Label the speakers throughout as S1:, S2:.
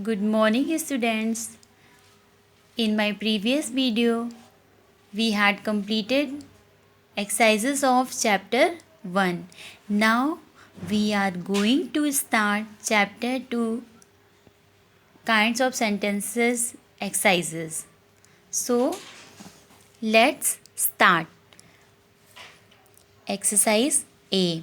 S1: Good morning, students. In my previous video, we had completed exercises of chapter 1. Now, we are going to start chapter 2 kinds of sentences exercises. So, let's start. Exercise A.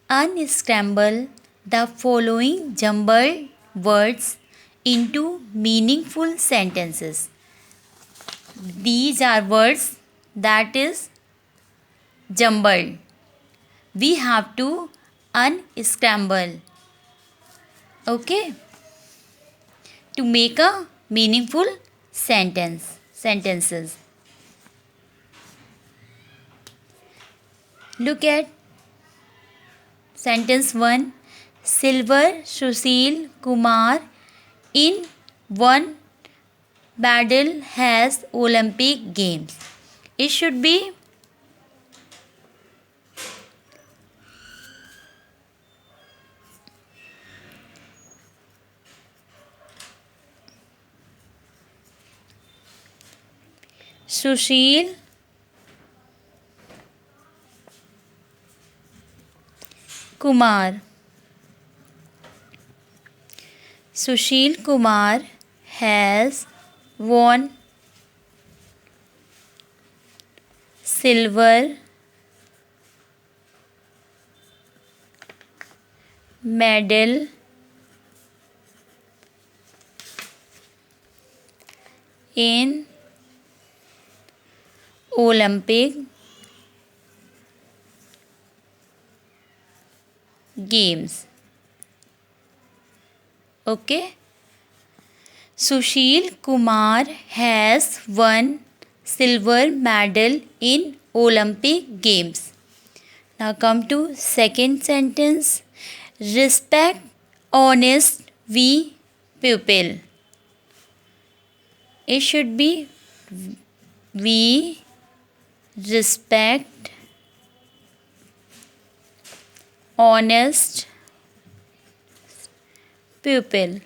S1: Unscramble the following jumbled words into meaningful sentences. These are words that is jumbled. We have to unscramble. Okay? To make a meaningful sentences. Look at sentence 1. Silver Sushil Kumar in one medal has Olympic Games. It should be Sushil Kumar. Sushil Kumar has won silver medal in Olympic Games. Okay. Sushil Kumar has won silver medal in Olympic Games. Now come to second sentence. Respect honest we pupil. It should be we respect honest pupil.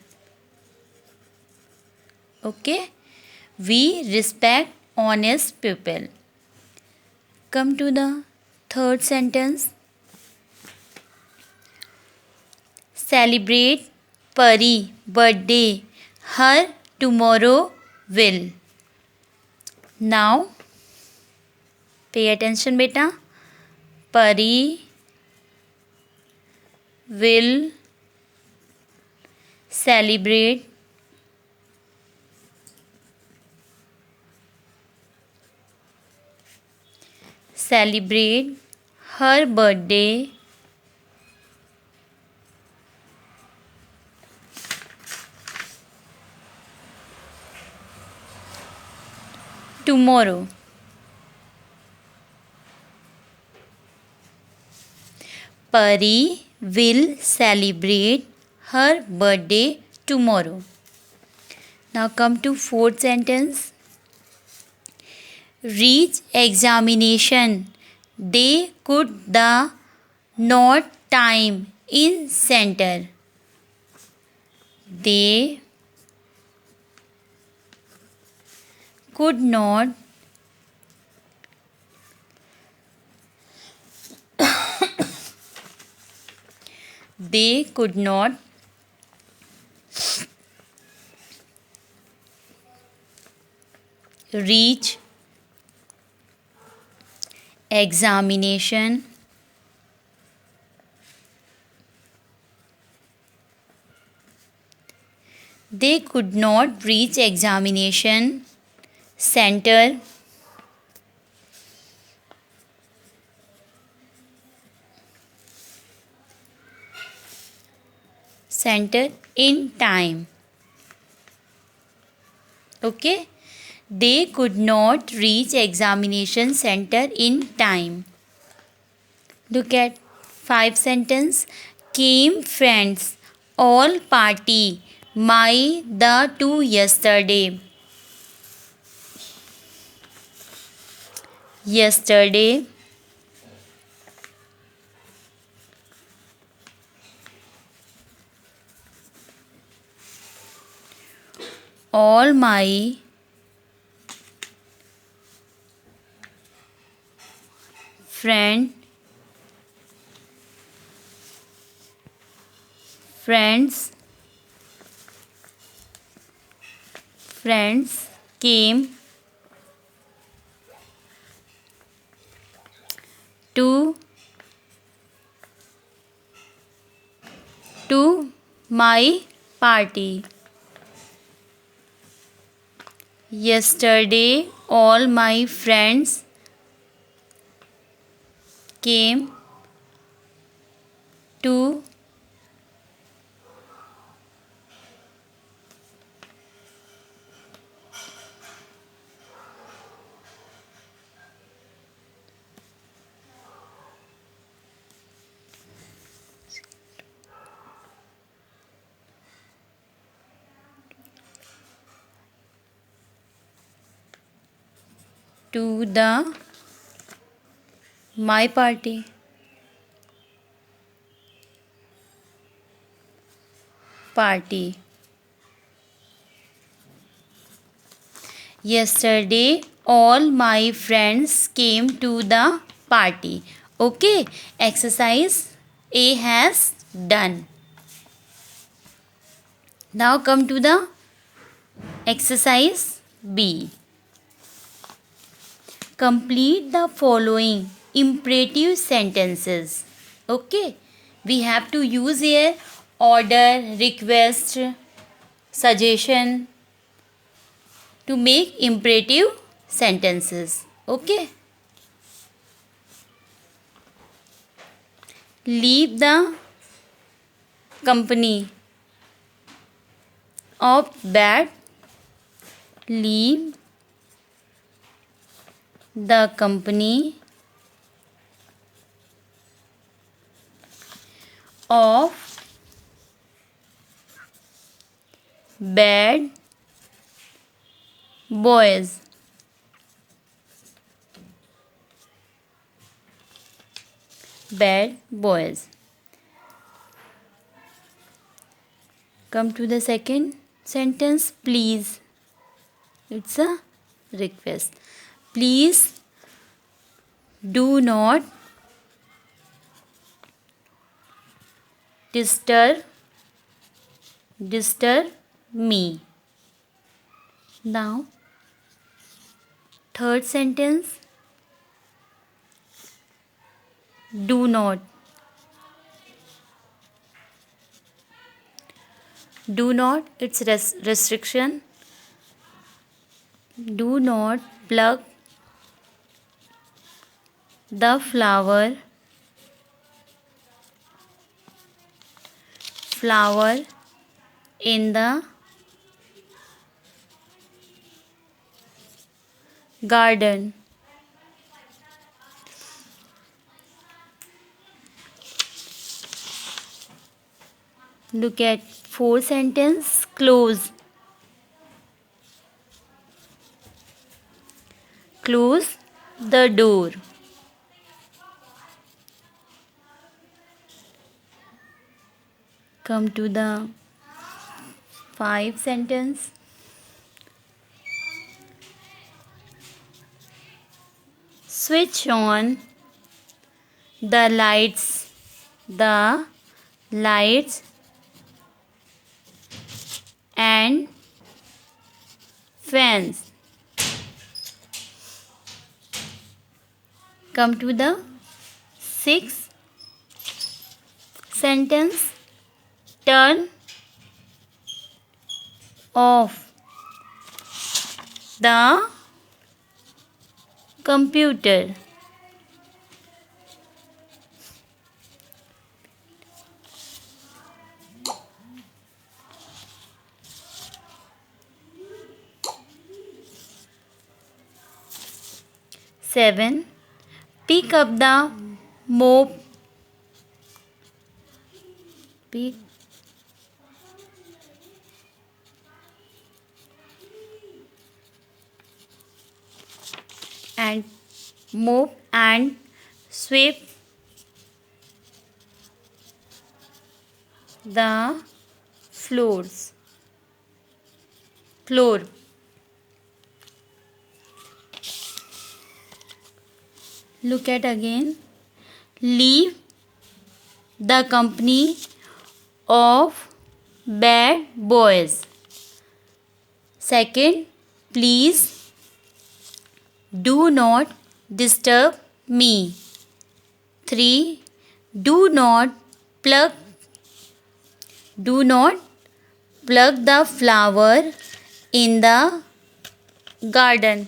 S1: Okay, we respect honest pupil. Come to the third sentence. Celebrate Pari birthday. Her tomorrow will. Now, pay attention beta. Pari will celebrate her birthday tomorrow. Pari will celebrate her birthday tomorrow. Now come to fourth sentence. Reach examination. They could the not time in center. They could not reach examination center in time. Okay, they could not reach examination center in time. Look at 5 sentence. Came friends all party my the two yesterday. all my friends friends came to my party. Yesterday, all my friends came to the my party. Yesterday, all my friends came to the party. Okay, exercise A has done. Now come to the exercise B. Complete the following imperative sentences. Okay, we have to use here order, request, suggestion to make imperative sentences. Okay. Leave the company of bad. Leave the company of bad boys. Bad boys. Come to the second sentence. Please. It's a request. Please do not disturb me. Now, third sentence. Do not. Do not, it's restriction. Do not pluck the flower in the garden. Look at fourth sentence. Close. Close the door. Come to the fifth sentence. Switch on the lights. And fans. Come to the sixth sentence. Turn off the computer. Seven. Pick up the mop. Pick and mop and sweep the floors. floor. Look at again. Leave the company of bad boys. Second, please do not disturb me. 3. Do not pluck the flower in the garden.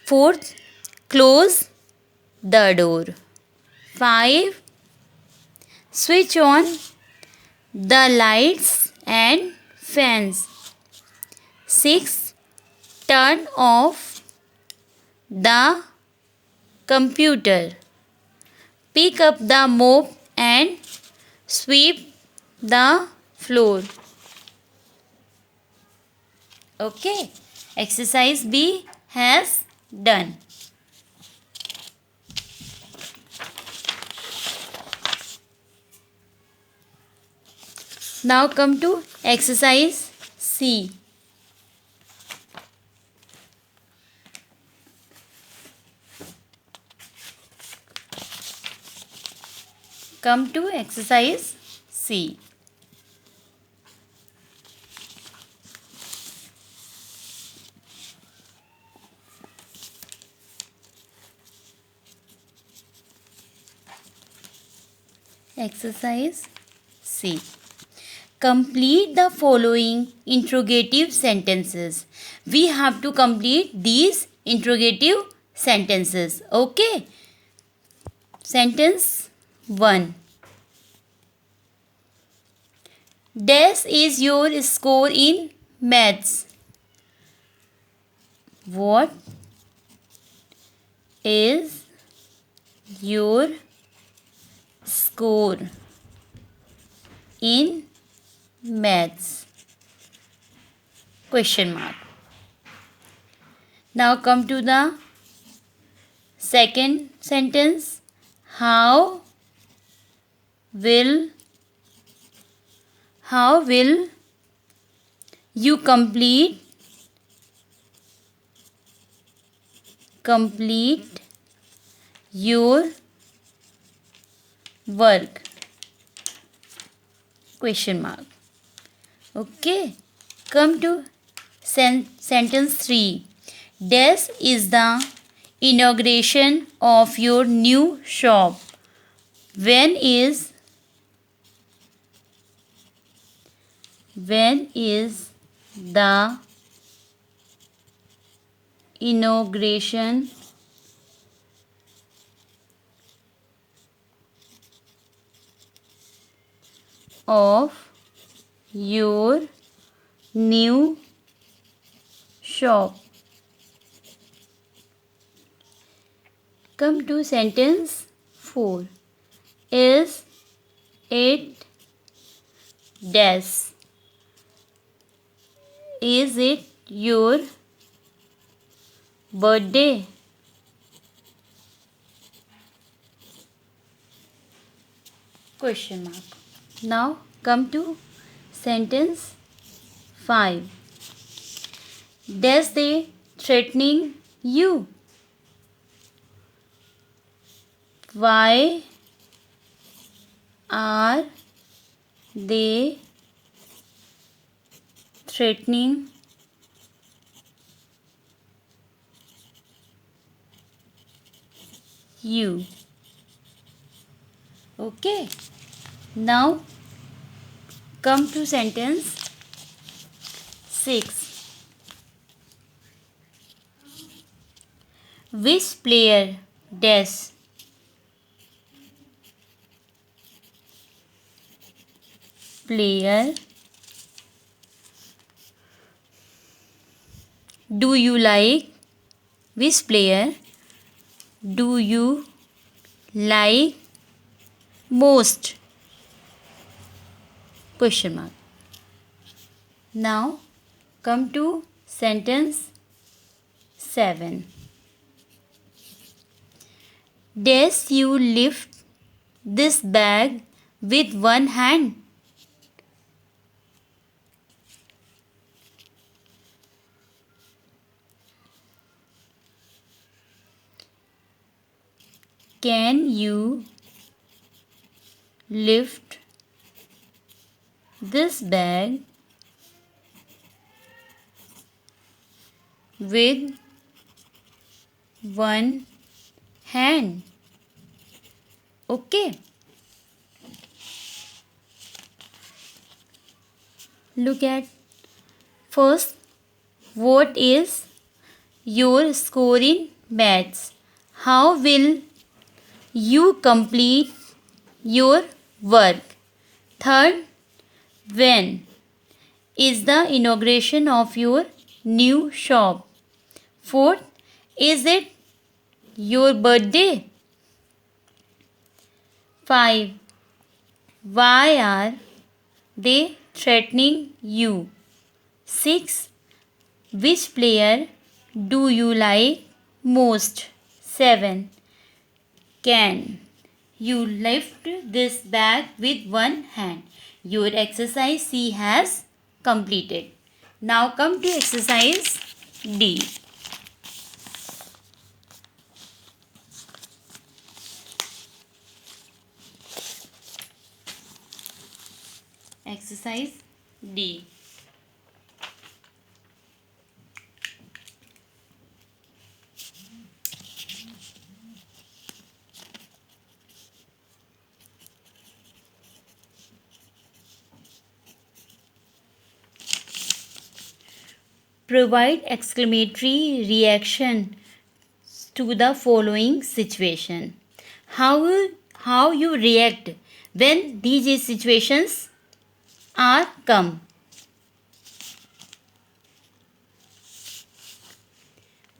S1: 4th, close the door. 5. Switch on the lights and fans. 6. Turn off the computer. Pick up the mop and sweep the floor. Okay, exercise B has done. Now come to exercise C. Come to exercise C. Exercise C. Complete the following interrogative sentences. We have to complete these interrogative sentences. Okay. Sentence 1. Dash is your score in maths. What is your score in maths? Question mark. Now come to the second sentence. How will you complete your work? Question mark. Okay. Come to sentence 3. This is the inauguration of your new shop. When is the inauguration of your new shop? Come to sentence 4. Is it dash? Is it your birthday? Question mark. Now come to sentence 5. Does they threatening you? Why are they threatening you? Okay. Now come to sentence 6. Which player dash? Player do you like? Which player do you like most? Question mark. Now come to sentence 7. Does you lift this bag with one hand? Can you lift this bag with one hand? Okay. Look at first, what is your score in maths? How will you complete your work? Third, when is the inauguration of your new shop? Fourth, is it your birthday? 5. Why are they threatening you? 6. Which player do you like most? 7. Can you lift this bag with one hand? Your exercise C has completed. Now come to exercise D. Exercise D. Provide exclamatory reaction to the following situation. How you react when these situations are come.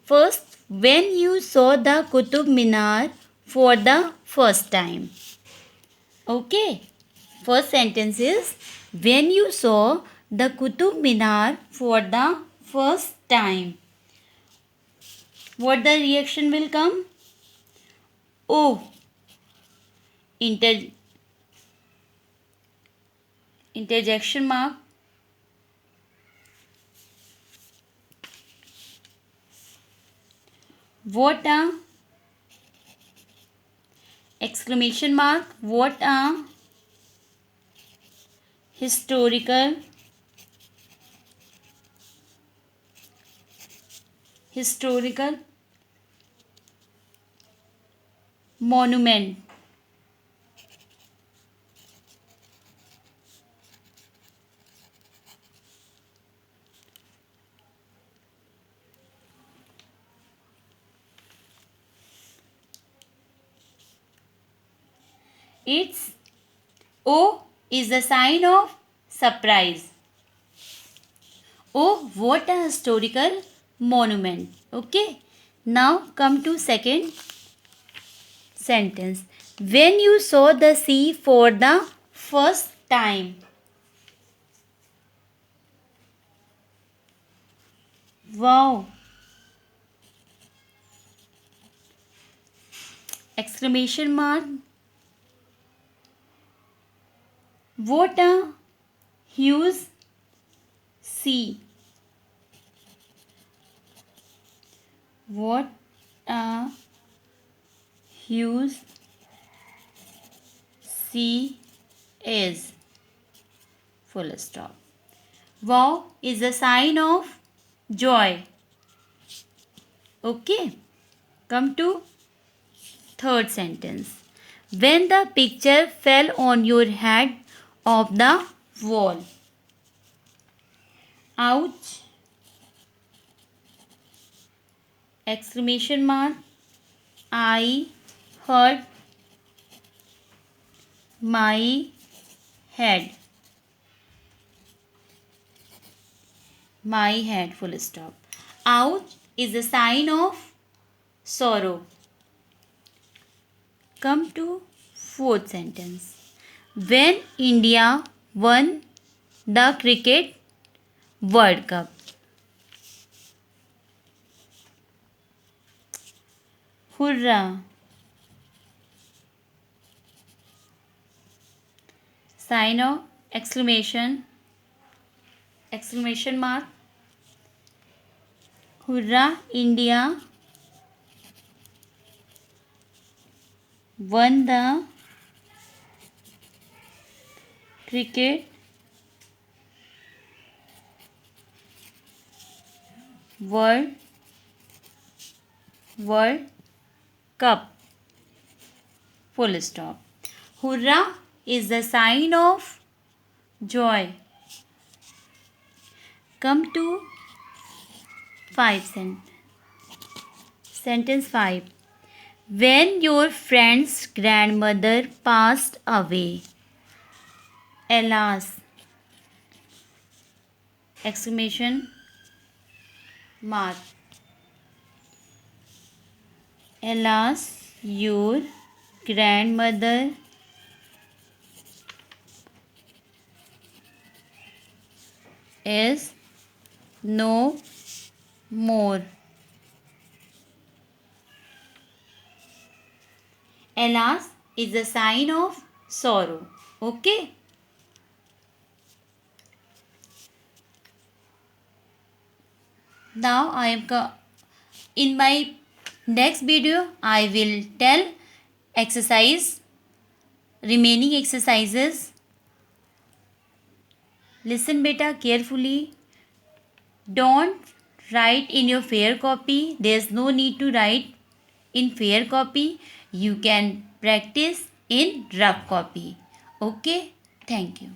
S1: First, when you saw the Qutub Minar for the first time. Okay. First sentence is when you saw the Qutub Minar for the first time. What the reaction will come? Oh, interjection mark. What a exclamation mark. What a historical monument. Its O is a sign of surprise. Oh, what a historical monument. Okay. Now come to second sentence. When you saw the sea for the first time. Wow. Exclamation mark. What a huge sea. What a huge sea is. Full stop. Wow is a sign of joy. Okay. Come to third sentence. When the picture fell on your head of the wall. Ouch. Exclamation mark. I hurt my head. My head, full stop. Ouch is a sign of sorrow. Come to fourth sentence. When India won the cricket World Cup. Hurrah! Sign of exclamation mark. Hurrah! India won the cricket World Cup. Full stop. Hurrah is the sign of joy. Come to 5 sentence 5. When your friend's grandmother passed away, alas, exclamation mark. Alas, your grandmother is no more. Alas is a sign of sorrow. Okay. Now I am in my next video I will tell exercise, remaining exercises. Listen beta carefully. Don't write in your fair copy. There's no need to write in fair copy. You can practice in rough copy. Okay. Thank you.